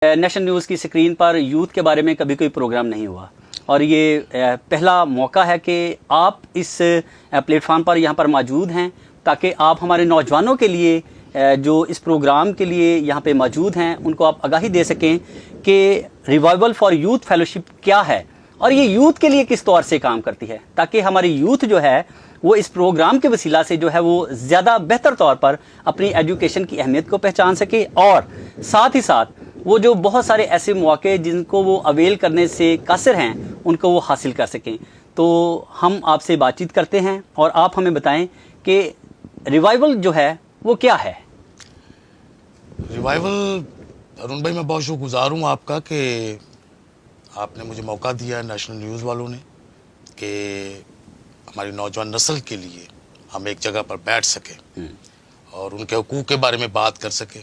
National news کی screen پر youth کے بارے میں کبھی کوئی پروگرام نہیں ہوا، اور یہ پہلا موقع ہے کہ آپ اس پلیٹ فارم پر یہاں پر موجود ہیں تاکہ آپ ہمارے نوجوانوں کے لیے جو اس پروگرام کے لیے یہاں پہ موجود ہیں ان کو آپ آگاہی دے سکیں کہ ریوائول فار یوتھ فیلوشپ کیا ہے اور یہ یوتھ کے لیے کس طور سے کام کرتی ہے، تاکہ ہماری یوتھ جو ہے وہ اس پروگرام کے وسیلہ سے جو ہے وہ زیادہ بہتر طور پر اپنی ایجوکیشن کی اہمیت کو پہچان سکے، اور ساتھ ہی ساتھ وہ جو بہت سارے ایسے مواقع جن کو وہ اویل کرنے سے قاصر ہیں ان کو وہ حاصل کر سکیں۔ تو ہم آپ سے بات چیت کرتے ہیں اور آپ ہمیں بتائیں کہ ریوائول جو ہے وہ کیا ہے؟ ریوائول، ارون بھائی میں بہت شکر گزار ہوں آپ کا کہ آپ نے مجھے موقع دیا ہے، نیشنل نیوز والوں نے، کہ ہماری نوجوان نسل کے لیے ہم ایک جگہ پر بیٹھ سکیں اور ان کے حقوق کے بارے میں بات کر سکیں۔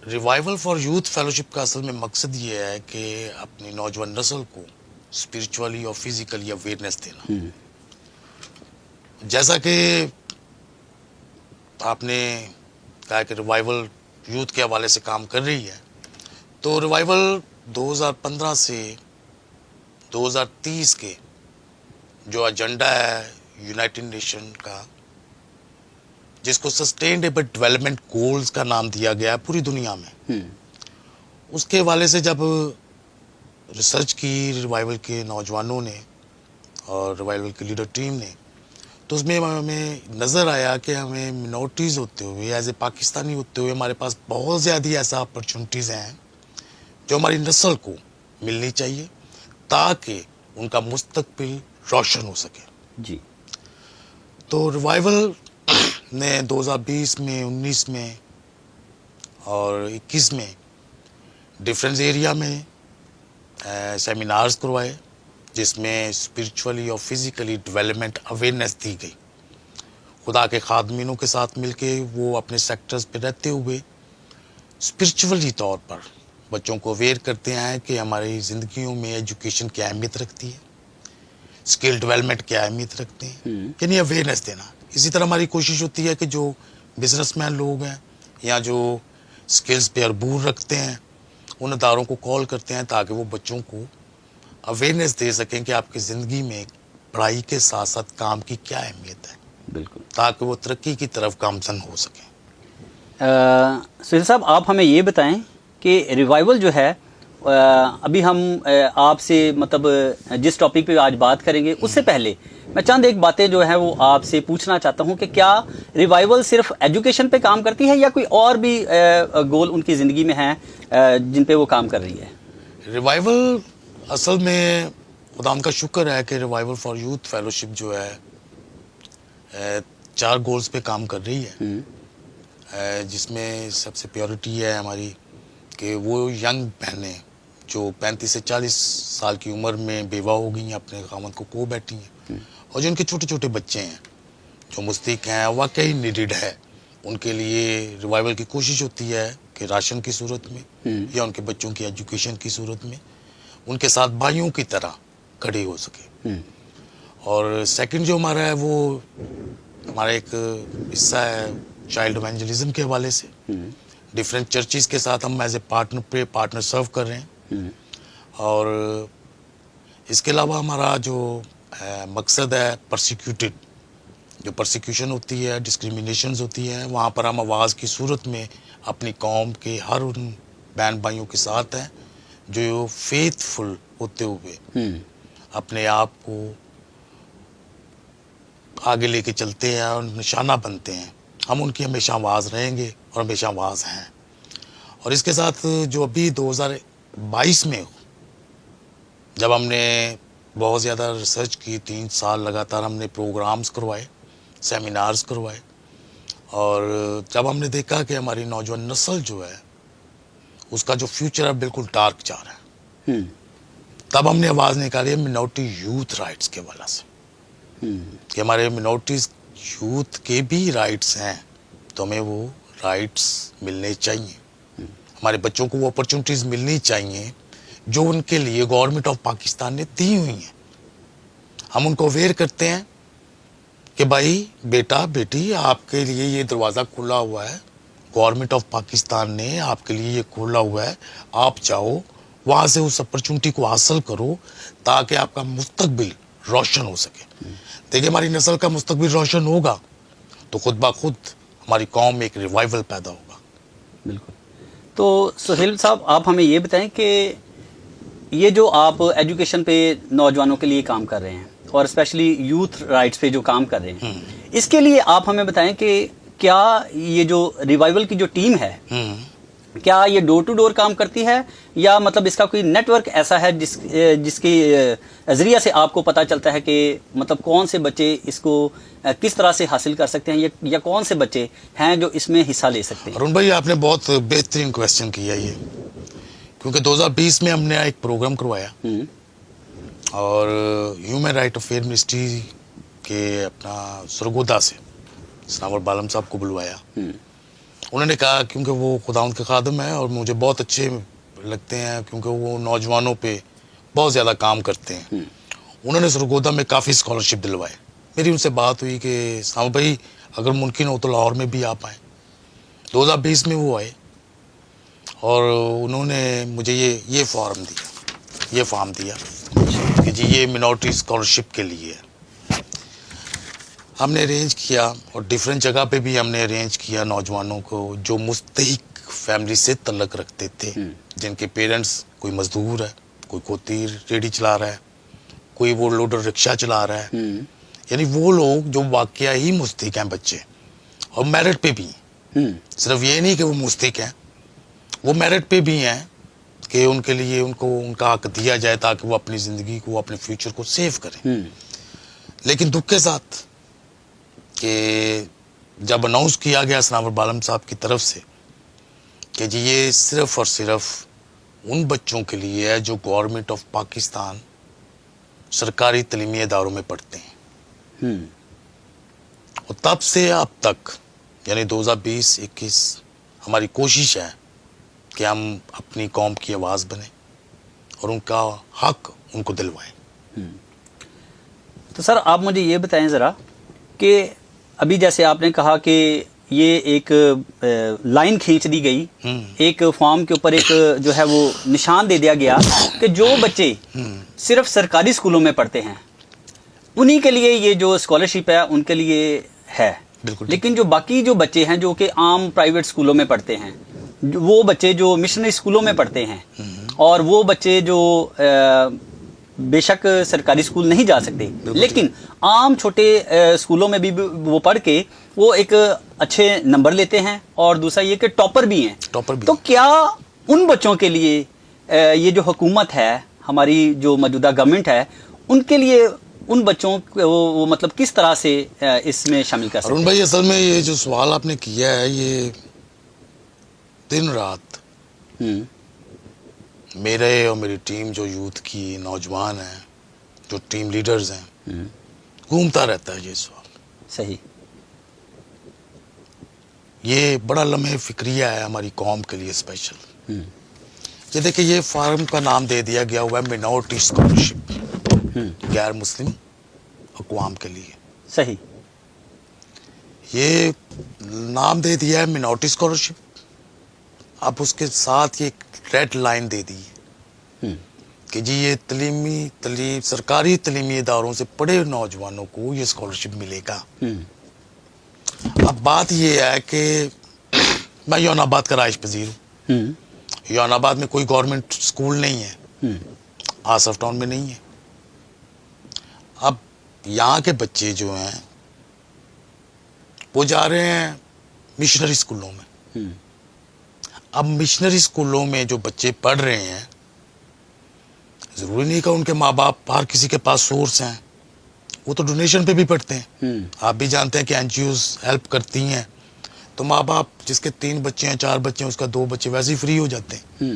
ریوائول فار یوتھ فیلوشپ کا اصل میں مقصد یہ ہے کہ اپنی نوجوان نسل کو اسپرچولی اور فزیکلی اویئرنیس دینا۔ جیسا کہ آپ نے کہا کہ ریوائول یوتھ کے حوالے سے کام کر رہی ہے، تو ریوائول 2015 سے 2030 کے جو ایجنڈا ہے یونائٹڈ نیشن کا، جس کو سسٹینیبل ڈیولپمنٹ گولز کا نام دیا گیا ہے پوری دنیا میں، اس کے حوالے سے جب ریسرچ کی ریوائول کے نوجوانوں نے اور ریوائول کی لیڈر ٹیم نے، تو اس میں ہمیں نظر آیا کہ ہمیں منورٹیز ہوتے ہوئے، ایز اے پاکستانی ہوتے ہوئے، ہمارے پاس بہت زیادہ ایسا اپرچونٹیز ہیں جو ہماری نسل کو ملنی چاہیے تاکہ ان کا مستقبل روشن ہو سکے۔ جی، تو ریوائول نے 2020 میں، 19 میں اور 21 میں ڈفرینس ایریا میں سیمینارز کروائے، جس میں اسپرچولی اور فزیکلی ڈیولپمنٹ اویئرنیس دی گئی۔ خدا کے خادمینوں کے ساتھ مل کے وہ اپنے سیکٹرز پہ رہتے ہوئے اسپرچولی طور پر بچوں کو اویئر کرتے ہیں کہ ہماری زندگیوں میں ایجوکیشن کی اہمیت رکھتی ہے، اسکل ڈیولپمنٹ کی اہمیت رکھتے ہیں، یعنی اویئرنیس دینا۔ اسی طرح ہماری کوشش ہوتی ہے کہ جو بزنس مین لوگ ہیں یا جو اسکلز پہ عبور رکھتے ہیں، ان اداروں کو کال کرتے ہیں تاکہ وہ بچوں کو اویئرنیس دے سکیں کہ آپ کی زندگی میں پڑھائی کے ساتھ ساتھ کام کی کیا اہمیت ہے، بالکل، تاکہ وہ ترقی کی طرف گامزن ہو سکیں۔ سہیل صاحب، آپ ہمیں یہ بتائیں کہ ریوائول جو ہے، ابھی ہم آپ سے مطلب جس ٹاپک پہ آج بات کریں گے اس سے پہلے میں چند ایک باتیں جو ہیں وہ آپ سے پوچھنا چاہتا ہوں کہ کیا ریوائول صرف ایجوکیشن پہ کام کرتی ہے یا کوئی اور بھی گول ان کی زندگی میں ہیں جن پہ وہ کام کر رہی ہے؟ ریوائول اصل میں خدا ان کا شکر ہے کہ ریوائول فار یوتھ فیلوشپ جو ہے 4 گولز پہ کام کر رہی ہے، جس میں سب سے پیورٹی ہے ہماری کہ وہ ینگ بہنیں جو 35 سے 40 سال کی عمر میں بیوہ ہو گئی ہیں، اپنے خاوند کو کھو بیٹھی ہیں، اور جو ان کے چھوٹے چھوٹے بچے ہیں جو مستحق ہیں، واقعی نیڈڈ ہے، ان کے لیے ریوائول کی کوشش ہوتی ہے کہ راشن کی صورت میں یا ان کے بچوں کی ایجوکیشن کی صورت میں ان کے ساتھ بھائیوں کی طرح کھڑے ہو سکے۔ اور سیکنڈ جو ہمارا ہے وہ ہمارا ایک حصہ ہے چائلڈ ایونجلزم کے حوالے سے، ڈفرینٹ چرچز کے ساتھ ہم ایز اے پارٹنر سرو کر رہے ہیں، اور اس کے علاوہ ہمارا جو مقصد ہے پرسیکیوٹڈ، جو پرسیکیوشن ہوتی ہے، ڈسکریمنیشنز ہوتی ہیں، وہاں پر ہم آواز کی صورت میں اپنی قوم کے ہر ان بہن بھائیوں کے ساتھ ہیں جو فیتھ فل ہوتے ہوئے اپنے آپ کو آگے لے کے چلتے ہیں اور نشانہ بنتے ہیں۔ ہم ان کی ہمیشہ آواز رہیں گے اور ہمیشہ آواز ہیں۔ اور اس کے ساتھ جو ابھی 2022 میں جب ہم نے بہت زیادہ ریسرچ کی، 3 سال لگاتار ہم نے پروگرامز کروائے، سیمینارز کروائے، اور جب ہم نے دیکھا کہ ہماری نوجوان نسل جو ہے اس کا جو فیوچر ہے بالکل ڈارک جا رہا ہے، تب ہم نے آواز نکالی ہے منورٹی یوتھ رائٹس کے حوالے سے کہ ہمارے منورٹیز یوتھ کے بھی رائٹس ہیں، تو ہمیں وہ رائٹس ملنے چاہیے، ہمارے بچوں کو وہ اپرچونٹیز ملنی چاہیے جو ان کے لیے گورنمنٹ آف پاکستان نے دی ہوئی ہیں۔ ہم ان کو اویئر کرتے ہیں کہ بھائی، بیٹا، بیٹی، آپ کے لیے یہ دروازہ کھلا ہوا ہے، گورنمنٹ آف پاکستان نے آپ کے لیے یہ کھولا ہوا ہے. آپ جاؤ وہاں سے اس اپرچونٹی کو حاصل کرو تاکہ آپ کا مستقبل روشن ہو سکے. دیکھیں ہماری نسل کا مستقبل روشن ہوگا تو خود بخود ہماری قوم میں ایک ریوائول پیدا ہوگا. بالکل. تو سہیل صاحب آپ ہمیں یہ بتائیں کہ یہ جو آپ ایجوکیشن پہ نوجوانوں کے لیے کام کر رہے ہیں اور اسپیشلی یوتھ رائٹس پہ جو کام کر رہے ہیں, اس کے لیے آپ ہمیں بتائیں کہ کیا یہ جو ریوائول کی جو ٹیم ہے کیا یہ ڈور ٹو ڈور کام کرتی ہے یا مطلب اس کا کوئی نیٹ ورک ایسا ہے جس کے ذریعہ سے آپ کو پتہ چلتا ہے کہ مطلب کون سے بچے اس کو کس طرح سے حاصل کر سکتے ہیں یا کون سے بچے ہیں جو اس میں حصہ لے سکتے ہیں؟ ارون بھائی آپ نے بہت بہترین کویسچن کیا یہ, کیونکہ 2020 میں ہم نے ایک پروگرام کروایا اور ہیومن رائٹ افیئر منسٹری کے اپنا سرگودا سے سناور بالم صاحب کو بلوایا. انہوں نے کہا کیونکہ وہ خداوند کے خادم ہیں اور مجھے بہت اچھے لگتے ہیں کیونکہ وہ نوجوانوں پہ بہت زیادہ کام کرتے ہیں, انہوں نے سرگودا میں کافی اسکالرشپ دلوائے. میری ان سے بات ہوئی کہ سناور بھائی اگر ممکن ہو تو لاہور میں بھی آپ آئیں. 2020 میں وہ آئے اور انہوں نے مجھے یہ فارم دیا کہ جی یہ منورٹی اسکالرشپ کے لیے ہے. ہم نے ارینج کیا اور ڈیفرنٹ جگہ پہ بھی ہم نے ارینج کیا نوجوانوں کو جو مستحق فیملی سے تعلق رکھتے تھے, جن کے پیرنٹس کوئی مزدور ہے, کوئی کھوتی ریڑھی چلا رہا ہے, کوئی وہ لوڈر رکشہ چلا رہا ہے, یعنی وہ لوگ جو واقعہ ہی مستحق ہیں بچے اور میرٹ پہ بھی ہیں. صرف یہ نہیں کہ وہ مستحق ہیں, وہ میرٹ پہ بھی ہیں کہ ان کے لیے ان کو ان کا حق دیا جائے تاکہ وہ اپنی زندگی کو اپنے فیوچر کو سیو کریں. لیکن دکھ کے ساتھ کہ جب اناؤنس کیا گیا سناور بالم صاحب کی طرف سے کہ جی یہ صرف اور صرف ان بچوں کے لیے ہے جو گورنمنٹ آف پاکستان سرکاری تعلیمی اداروں میں پڑھتے ہیں, اور تب سے اب تک یعنی 2020-21 ہماری کوشش ہے کہ ہم اپنی قوم کی آواز بنیں اور ان کا حق ان کو دلوائیں. تو سر آپ مجھے یہ بتائیں ذرا کہ ابھی جیسے آپ نے کہا کہ یہ ایک لائن کھینچ دی گئی, ایک فارم کے اوپر ایک جو ہے وہ نشان دے دیا گیا کہ جو بچے صرف سرکاری اسکولوں میں پڑھتے ہیں انہی کے لیے یہ جو اسکالرشپ ہے ان کے لیے ہے. لیکن جو باقی جو بچے ہیں جو کہ عام پرائیویٹ اسکولوں میں پڑھتے ہیں, وہ بچے جو مشنری اسکولوں میں پڑھتے ہیں اور وہ بچے جو بے شک سرکاری اسکول نہیں جا سکتے لیکن عام چھوٹے اسکولوں میں بھی وہ پڑھ کے وہ ایک اچھے نمبر لیتے ہیں اور دوسرا یہ کہ ٹاپر بھی ہیں. تو کیا ان بچوں کے لیے یہ جو حکومت ہے ہماری جو موجودہ گورنمنٹ ہے ان کے لیے ان بچوں کو مطلب کس طرح سے اس میں شامل کر سکتے ہیں؟ ارون بھائی اصل میں یہ جو سوال آپ نے کیا ہے یہ دن رات میرے اور میری ٹیم جو یوتھ کی نوجوان ہیں جو ٹیم لیڈرز ہیں گھومتا رہتا ہے یہ سوال. صحیح. یہ بڑا لمحہ فکریہ ہے ہماری قوم کے لیے اسپیشل. یہ دیکھیں یہ فارم کا نام دے دیا گیا ہوا ہے منورٹی اسکالرشپ, غیر مسلم اقوام کے لیے. صحیح. یہ نام دے دیا ہے منورٹی اسکالرشپ, اب اس کے ساتھ یہ ریڈ لائن دے دی کہ جی یہ سرکاری تعلیمی اداروں سے پڑھے نوجوانوں کو یہ اسکالرشپ ملے گا. اب بات یہ ہے کہ میں یون آباد کا رہائش پذیر ہوں. یون آباد میں کوئی گورنمنٹ اسکول نہیں ہے, آصف ٹاؤن میں نہیں ہے. اب یہاں کے بچے جو ہیں وہ جا رہے ہیں مشنری اسکولوں میں. اب مشنری اسکولوں میں جو بچے پڑھ رہے ہیں ضروری نہیں کہ ان کے ماں باپ ہر کسی کے پاس سورس ہیں, وہ تو ڈونیشن پہ بھی پڑھتے ہیں. آپ بھی جانتے ہیں کہ این جی اوز ہیلپ کرتی ہیں تو ماں باپ جس کے 3 بچے ہیں 4 بچے ہیں اس کا 2 بچے ویسے ہی فری ہو جاتے ہیں,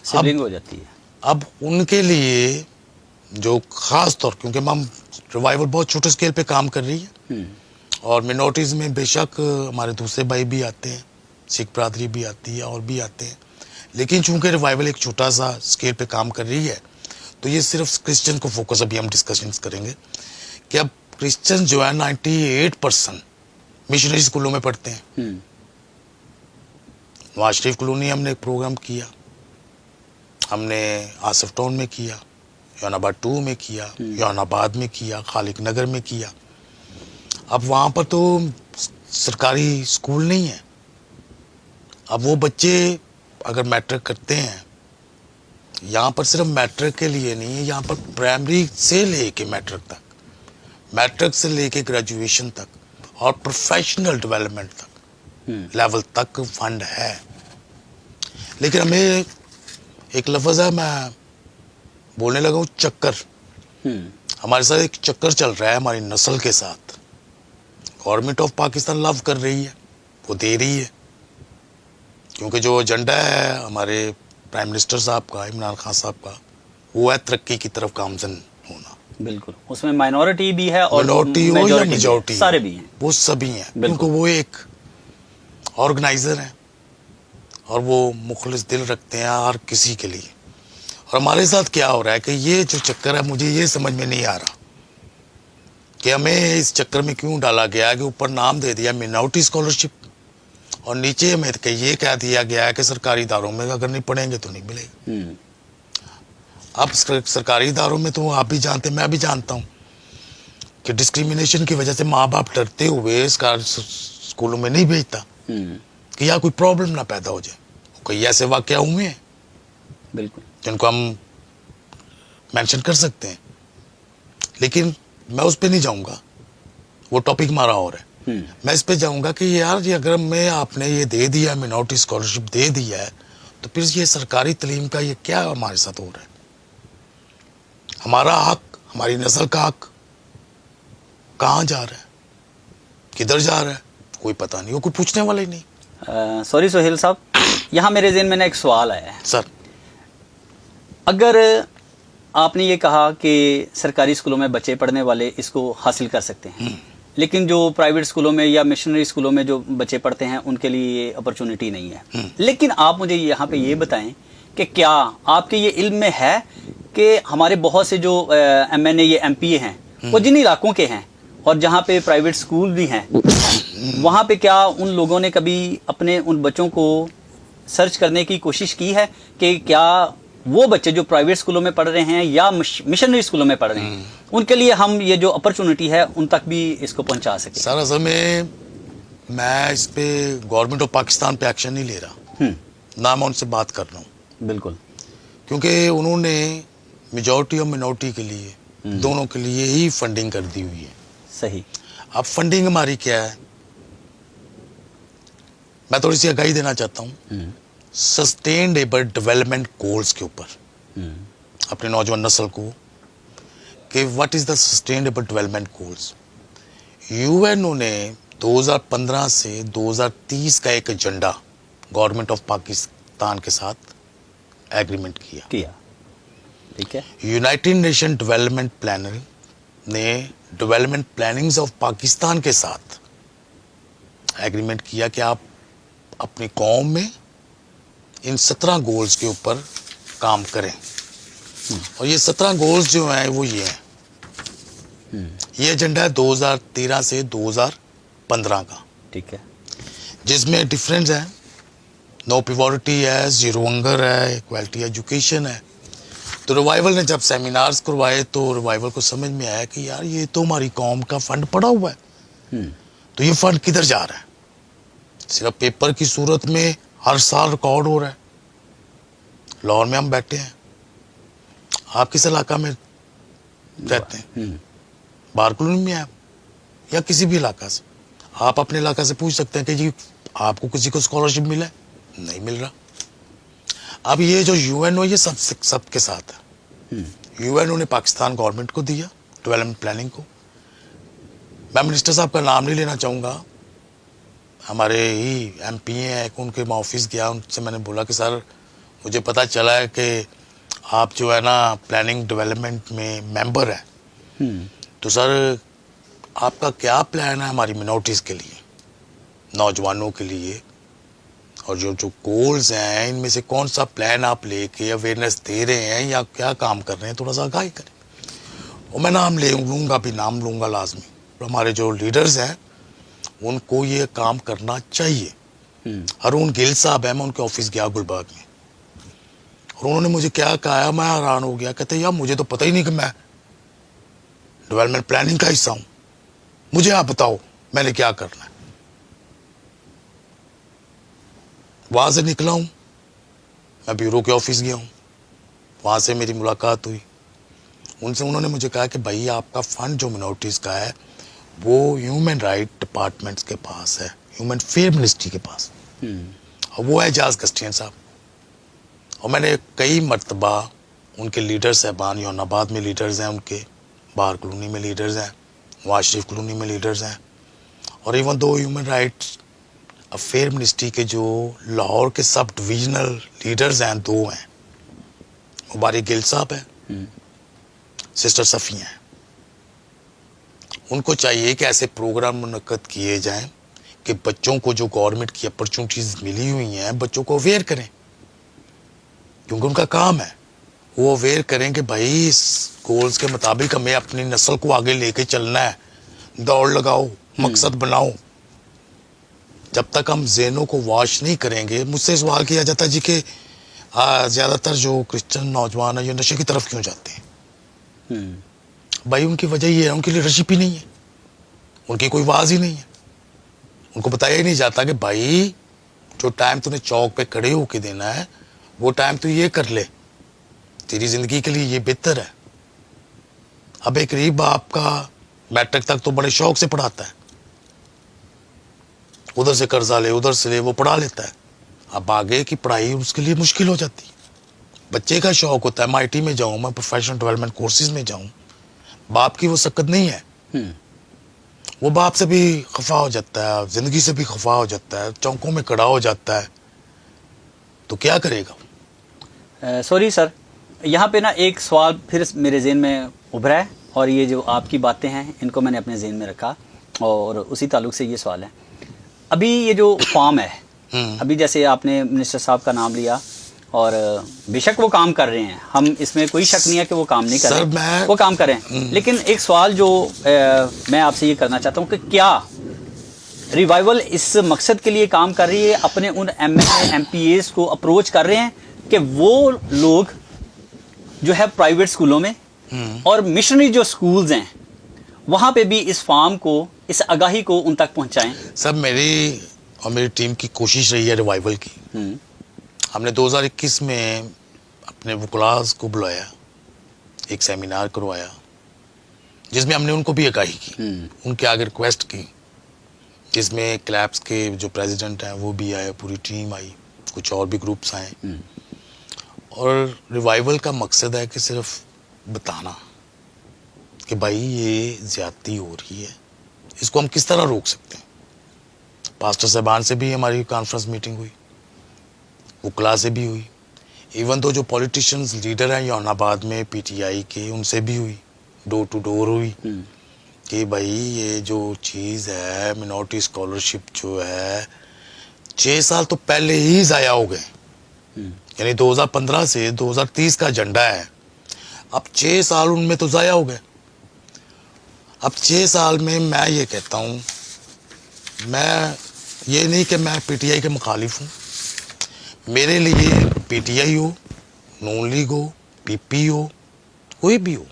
سبلنگ ہو جاتی ہے. اب ان کے لیے جو خاص طور کیونکہ ہم ریوائول بہت چھوٹے اسکیل پہ کام کر رہی ہے اور منورٹیز میں بے شک ہمارے دوسرے بھائی بھی آتے ہیں, سکھ برادری بھی آتی ہے اور بھی آتے ہیں, لیکن چونکہ ریوائول ایک چھوٹا سا اسکیل پہ کام کر رہی ہے تو یہ صرف کرسچن کو فوکس ابھی ہم ڈسکشنز کریں گے کہ اب کرسچن جو ہے 98% مشنری اسکولوں میں پڑھتے ہیں نواز شریف کالونی ہم نے ایک پروگرام کیا, ہم نے آصف ٹاؤن میں کیا, یون آباد 2 میں کیا, یون آباد میں کیا, خالق نگر میں کیا. اب وہاں پر تو سرکاری اسکول نہیں ہے. اب وہ بچے اگر میٹرک کرتے ہیں, یہاں پر صرف میٹرک کے لیے نہیں ہے, یہاں پر پرائمری سے لے کے میٹرک تک, میٹرک سے لے کے گریجویشن تک اور پروفیشنل ڈیولپمنٹ تک لیول تک فنڈ ہے. لیکن ہمیں ایک لفظ ہے, میں بولنے لگا ہوں چکر. ہمارے ساتھ ایک چکر چل رہا ہے ہماری نسل کے ساتھ. گورنمنٹ آف پاکستان لو کر رہی ہے, وہ دے رہی ہے, کیونکہ جو ایجنڈا ہے ہمارے پرائم منسٹر صاحب کا, عمران خان صاحب کا, وہ ہے ترقی کی طرف گامزن ہونا. بالکل, اس میں مائنورٹی بھی ہے اور مائنورٹی ہو یا میجورٹی, سارے بھی ہیں, وہ سبھی ہیں, کیونکہ وہ ایک آرگنائزر ہیں اور وہ مخلص دل رکھتے ہیں ہر کسی کے لیے. اور ہمارے ساتھ کیا ہو رہا ہے کہ یہ جو چکر ہے, مجھے یہ سمجھ میں نہیں آ رہا کہ ہمیں اس چکر میں کیوں ڈالا گیا ہے کہ اوپر نام دے دیا مینورٹی اسکالرشپ اور نیچے ہمیں یہ کہہ دیا گیا ہے کہ سرکاری اداروں میں اگر نہیں پڑھیں گے تو نہیں ملے گا. اب سرکاری اداروں میں تو آپ بھی جانتے ہیں, میں بھی جانتا ہوں کہ ڈسکریمنیشن کی وجہ سے ماں باپ ڈرتے ہوئے اسکولوں میں نہیں بھیجتا کہ یہاں کوئی پرابلم نہ پیدا ہو جائے. کوئی ایسے واقعہ ہوئے ہیں بالکل جن کو ہم مینشن کر سکتے ہیں, لیکن میں اس پہ نہیں جاؤں گا, وہ ٹاپک ہمارا اور ہے. میں اس پہ جاؤں گا کہ یار یہ اگر میں آپ نے یہ دے دیا, مینورٹی اسکالرشپ دے دیا ہے, تو پھر یہ سرکاری تعلیم کا یہ کیا ہمارے ساتھ ہو رہا ہے؟ ہمارا حق, ہماری نسل کا حق کہاں جا رہا ہے, کدھر جا رہا ہے, کوئی پتہ نہیں, وہ کوئی پوچھنے والا ہی نہیں. سوری سہیل صاحب, یہاں میرے ذہن میں نا ایک سوال آیا ہے. سر, اگر آپ نے یہ کہا کہ سرکاری اسکولوں میں بچے پڑھنے والے اس کو حاصل کر سکتے ہیں, لیکن جو پرائیویٹ اسکولوں میں یا مشنری اسکولوں میں جو بچے پڑھتے ہیں ان کے لیے یہ اپرچونٹی نہیں ہے, لیکن آپ مجھے یہاں پہ یہ بتائیں کہ کیا آپ کے یہ علم میں ہے کہ ہمارے بہت سے جو ایم این اے یا ایم پی اے ہیں وہ جن علاقوں کے ہیں اور جہاں پہ پرائیویٹ اسکول بھی ہیں, وہاں پہ کیا ان لوگوں نے کبھی اپنے ان بچوں کو سرچ کرنے کی کوشش کی ہے کہ کیا وہ بچے جو پرائیویٹ اسکولوں میں پڑھ رہے ہیں یا مشنری اسکولوں میں پڑھ رہے ہیں, ان کے لیے ہم یہ جو اپرچونٹی ہے ان تک بھی اس کو پہنچا سکیں؟ سر اصل میں اس پہ گورنمنٹ آف پاکستان پہ ایکشن نہیں لے رہا, نہ میں ان سے بات کر رہا ہوں. بالکل, کیونکہ انہوں نے میجورٹی اور مینورٹی کے لیے دونوں کے لیے ہی فنڈنگ کر دی ہوئی ہے. صحیح. اب فنڈنگ ہماری کیا ہے, میں تھوڑی سی آگاہی دینا چاہتا ہوں سسٹینیبل ڈیولپمنٹ گولز کے اوپر اپنے نوجوان نسل کو, کہ what is the sustainable development goals. U N O نے 2015 سے 2030 کا ایک ایجنڈا گورنمنٹ آف پاکستان کے ساتھ ایگریمنٹ کیا. ٹھیک ہے. یونائٹڈ نیشن ڈیولپمنٹ پلانر نے ڈیولپمنٹ پلاننگز آف پاکستان کے ساتھ ایگریمنٹ کیا کہ آپ اپنی قوم میں ان 17 گولز کے اوپر کام کریں, اور یہ 17 گولز جو ہیں وہ یہ ہیں. یہ ایجنڈا ہے 2013 سے 2015 کا. ٹھیک ہے. جس میں ڈفرینس ہے, نو پیورٹی ہے, زیرو ہنگر ہے, کوالٹی ایجوکیشن ہے. تو ریوائول نے جب سیمینارز کروائے تو ریوائول کو سمجھ میں آیا کہ یار یہ تو ہماری قوم کا فنڈ پڑا ہوا ہے, تو یہ فنڈ کدھر جا رہا ہے؟ صرف پیپر کی صورت میں ہر سال ریکارڈ ہو رہا ہے. لاہور میں ہم بیٹھے ہیں, آپ کس علاقہ میں رہتے ہیں, بار کالونی میں آپ یا کسی بھی علاقہ سے, آپ اپنے علاقہ سے پوچھ سکتے ہیں کہ جی آپ کو کسی کو اسکالرشپ ملا ہے؟ نہیں مل رہا. اب یہ جو یو این او یہ سب کے ساتھ ہے. یو این او نے پاکستان گورنمنٹ کو دیا ڈیولپمنٹ پلاننگ کو. میں منسٹر صاحب کا نام نہیں لینا چاہوں گا, ہمارے ہی ایم پی ہیں, ان کے میں آفس گیا, ان سے میں نے بولا کہ سر مجھے پتہ چلا ہے کہ آپ جو ہے نا پلاننگ ڈیولپمنٹ میں ممبر ہیں, تو سر آپ کا کیا پلان ہے ہماری منورٹیز کے لیے, نوجوانوں کے لیے, اور جو گولز ہیں ان میں سے کون سا پلان آپ لے کے اویئرنیس دے رہے ہیں یا کیا کام کر رہے ہیں, تھوڑا سا آگاہی کریں. اور میں نام لوں گا, بھی نام لوں گا لازمی. ہمارے جو لیڈرز ہیں ان کو یہ کام کرنا چاہیے. ہارون گل صاحب ہیں, میں ان کے آفس گیا گلبرگ میں, اور انہوں نے مجھے کیا کہا, میں حیران ہو گیا. کہتے یار مجھے تو پتہ ہی نہیں کہ میں ڈیولپمنٹ پلاننگ کا حصہ ہوں, مجھے آپ بتاؤ میں نے کیا کرنا ہے. وہاں سے نکلا ہوں, میں بیورو کے آفس گیا ہوں, وہاں سے میری ملاقات ہوئی. ان سے انہوں نے مجھے کہا کہ بھائی آپ کا فنڈ جو منورٹیز کا ہے وہ ہیومن رائٹ ڈپارٹمنٹس کے پاس ہے, ہیومن فیئر منسٹری کے پاس, اور وہ ہے اعجاز گسٹین صاحب. اور میں نے کئی مرتبہ ان کے لیڈر صاحبان, یون آباد میں لیڈرز ہیں ان کے, بار کلونی میں لیڈرز ہیں, نواز شریف کلونی میں لیڈرز ہیں, اور even though human rights affair ministry کے جو لاہور کے سب ڈویژنل لیڈرز ہیں, دو ہیں, مبارک گل صاحب ہیں, سسٹر صفیہ ہیں. ان کو چاہیے کہ ایسے پروگرام منعقد کیے جائیں کہ بچوں کو جو گورنمنٹ کی اپرچونٹیز ملی ہوئی ہیں بچوں کو اویئر کریں, کیونکہ ان کا کام ہے وہ اویئر کریں کہ بھائی اس گولز کے مطابق ہمیں اپنی نسل کو آگے لے کے چلنا ہے, دوڑ لگاؤ, مقصد بناؤ. جب تک ہم ذہنوں کو واش نہیں کریں گے. مجھ سے سوال کیا جاتا ہے جی کہ زیادہ تر جو کرسچن نوجوان ہیں یہ نشے کی طرف کیوں جاتے ہیں. بھائی ان کی وجہ یہ ہے ان کی لیڈرشپ ہی نہیں ہے, ان کی کوئی آواز ہی نہیں ہے. ان کو بتایا ہی نہیں جاتا کہ بھائی جو ٹائم تمہیں چوک پہ کھڑے ہو کے دینا ہے وہ ٹائم تو یہ کر لے, تیری زندگی کے لیے یہ بہتر ہے. اب ایک غریب باپ کا میٹرک تک تو بڑے شوق سے پڑھاتا ہے, ادھر سے قرضہ لے ادھر سے لے وہ پڑھا لیتا ہے. اب آگے کی پڑھائی اس کے لیے مشکل ہو جاتی ہے. بچے کا شوق ہوتا ہے میں IT میں جاؤں, میں پروفیشنل ڈیولپمنٹ کورسز میں جاؤں, باپ کی وہ سکت نہیں ہے. وہ باپ سے بھی خفا ہو جاتا ہے, زندگی سے بھی خفا ہو جاتا ہے, چونکوں میں کڑا ہو جاتا ہے, تو کیا کرے گا. سوری سر, یہاں پہ نا ایک سوال پھر میرے ذہن میں ابھرا ہے, اور یہ جو آپ کی باتیں ہیں ان کو میں نے اپنے ذہن میں رکھا, اور اسی تعلق سے یہ سوال ہے. ابھی یہ جو فارم ہے, ابھی جیسے آپ نے منسٹر صاحب کا نام لیا, اور بے شک وہ کام کر رہے ہیں, ہم اس میں کوئی شک نہیں ہے کہ وہ کام نہیں کر رہے, وہ کام کر رہے ہیں. لیکن ایک سوال جو میں آپ سے یہ کرنا چاہتا ہوں کہ کیا ریوائول اس مقصد کے لیے کام کر رہی ہے, اپنے ان MLA MPAs کو اپروچ کر رہے ہیں کہ وہ لوگ جو ہے پرائیویٹ اسکولوں میں اور مشنری جو اسکولز ہیں وہاں پہ بھی اس فارم کو, اس آگاہی کو ان تک پہنچائیں. سب میری اور میری ٹیم کی کوشش رہی ہے ریوائول کی. ہم نے 2021 میں اپنے وکلاز کو بلایا, ایک سیمینار کروایا جس میں ہم نے ان کو بھی آگاہی کی, ان کے آگے ریکویسٹ کی, جس میں کلیپس کے جو پریزیڈنٹ ہیں وہ بھی آئے, پوری ٹیم آئی, کچھ اور بھی گروپس آئے. اور ریوائول کا مقصد ہے کہ صرف بتانا کہ بھائی یہ زیادتی ہو رہی ہے, اس کو ہم کس طرح روک سکتے ہیں. پاسٹر صاحبان سے بھی ہماری کانفرنس میٹنگ ہوئی, وکلا سے بھی ہوئی, ایون تو جو پولیٹیشنز لیڈر ہیں یون آباد میں PTI کے, ان سے بھی ہوئی, ڈور ٹو ڈور ہوئی کہ بھائی یہ جو چیز ہے منورٹی اسکالرشپ جو ہے 6 سال تو پہلے ہی ضائع ہو گئے. یعنی 2015 سے 2030 کا ایجنڈا ہے, اب 6 سال ان میں تو ضائع ہو گئے. اب 6 سال میں میں یہ کہتا ہوں, میں یہ نہیں کہ میں PTI کے مخالف ہوں, میرے لیے PTI ہو, نون لیگ ہو, PP ہو, کوئی بھی ہو,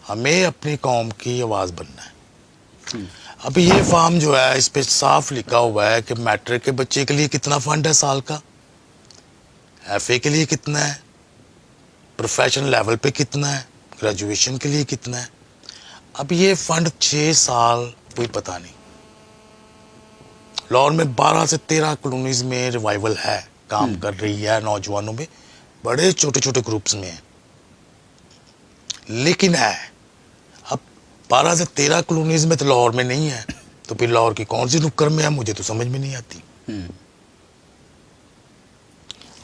ہمیں اپنی قوم کی آواز بننا ہے. اب یہ فارم جو ہے اس پہ صاف لکھا ہوا ہے کہ میٹرک کے بچے کے لیے کتنا فنڈ ہے سال کا, FA کے لیے کتنا ہے, پروفیشنل لیول پہ کتنا ہے, گریجویشن کے لیے کتنا ہے. اب یہ فنڈ 6 سال کوئی پتہ نہیں. لاہور میں 12 سے 13 کالونیز میں ریوائول ہے, کام کر رہی ہے نوجوانوں میں, بڑے چھوٹے چھوٹے گروپس میں ہیں, لیکن ہے. اب 12 سے 13 کالونیز میں تو لاہور میں نہیں ہے, تو پھر لاہور کی کون سی نکر میں ہے مجھے تو سمجھ میں نہیں آتی.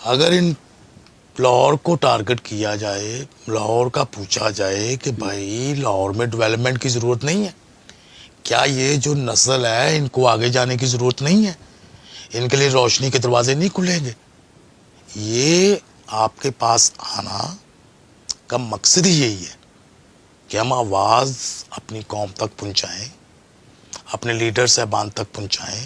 اگر ان لاہور کو ٹارگٹ کیا جائے, لاہور کا پوچھا جائے کہ بھائی لاہور میں ڈیولپمنٹ کی ضرورت نہیں ہے, کیا یہ جو نسل ہے ان کو آگے جانے کی ضرورت نہیں ہے, ان کے لیے روشنی کے دروازے نہیں کھلیں گے. یہ آپ کے پاس آنا کا مقصد ہی یہی ہے کہ ہم آواز اپنی قوم تک پہنچائیں, اپنے لیڈر صاحبان تک پہنچائیں.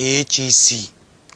HEC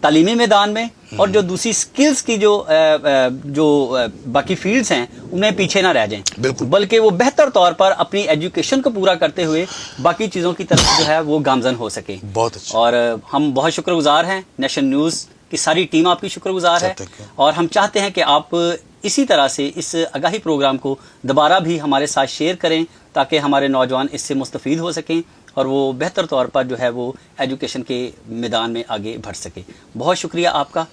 تعلیمی میدان میں اور جو دوسری سکلز کی جو باقی فیلڈز ہیں انہیں پیچھے نہ رہ جائیں، بالکل، بلکہ وہ بہتر طور پر اپنی ایجوکیشن کو پورا کرتے ہوئے باقی چیزوں کی طرف جو ہے وہ گامزن ہو سکیں۔ بہت اچھا۔ اور ہم بہت شکر گزار ہیں، نیشن نیوز کی ساری ٹیم آپ کی شکر گزار ہے، اور ہم چاہتے ہیں کہ آپ اسی طرح سے اس آگاہی پروگرام کو دوبارہ بھی ہمارے ساتھ شیئر کریں تاکہ ہمارے نوجوان اس سے مستفید ہو سکیں اور وہ بہتر طور پر جو ہے وہ ایجوکیشن کے میدان میں آگے بڑھ سکے۔ بہت شکریہ آپ کا۔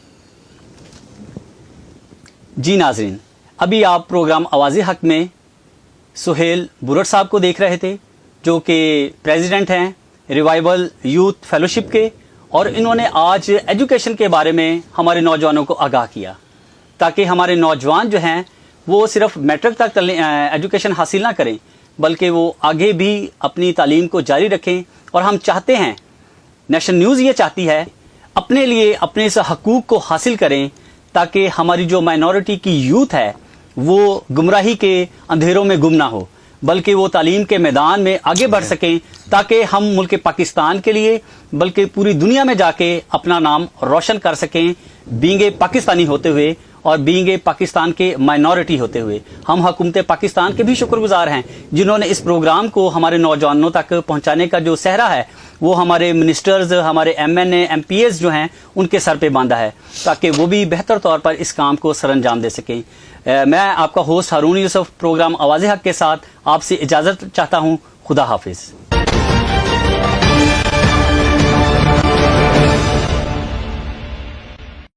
جی ناظرین، ابھی آپ پروگرام آواز حق میں سہیل برٹ صاحب کو دیکھ رہے تھے، جو کہ پریزیڈنٹ ہیں ریوائول یوتھ فیلوشپ کے، اور انہوں نے آج ایجوکیشن کے بارے میں ہمارے نوجوانوں کو آگاہ کیا تاکہ ہمارے نوجوان جو ہیں وہ صرف میٹرک تک ایجوکیشن حاصل نہ کریں بلکہ وہ آگے بھی اپنی تعلیم کو جاری رکھیں۔ اور ہم چاہتے ہیں، نیشن نیوز یہ چاہتی ہے، اپنے لیے اپنے اس حقوق کو حاصل کریں تاکہ ہماری جو مائنورٹی کی یوتھ ہے وہ گمراہی کے اندھیروں میں گم نہ ہو بلکہ وہ تعلیم کے میدان میں آگے بڑھ سکیں تاکہ ہم ملک پاکستان کے لیے بلکہ پوری دنیا میں جا کے اپنا نام روشن کر سکیں، بینگ اے پاکستانی ہوتے ہوئے اور بینگ اے پاکستان کے مائنورٹی ہوتے ہوئے۔ ہم حکومت پاکستان کے بھی شکر گزار ہیں جنہوں نے اس پروگرام کو ہمارے نوجوانوں تک پہنچانے کا جو صحرا ہے وہ ہمارے منسٹرز، ہمارے MNA MPs جو ہیں ان کے سر پہ باندھا ہے تاکہ وہ بھی بہتر طور پر اس کام کو سر انجام دے سکیں۔ میں آپ کا ہوسٹ ہارون یوسف پروگرام آواز حق کے ساتھ آپ سے اجازت چاہتا ہوں۔ خدا حافظ۔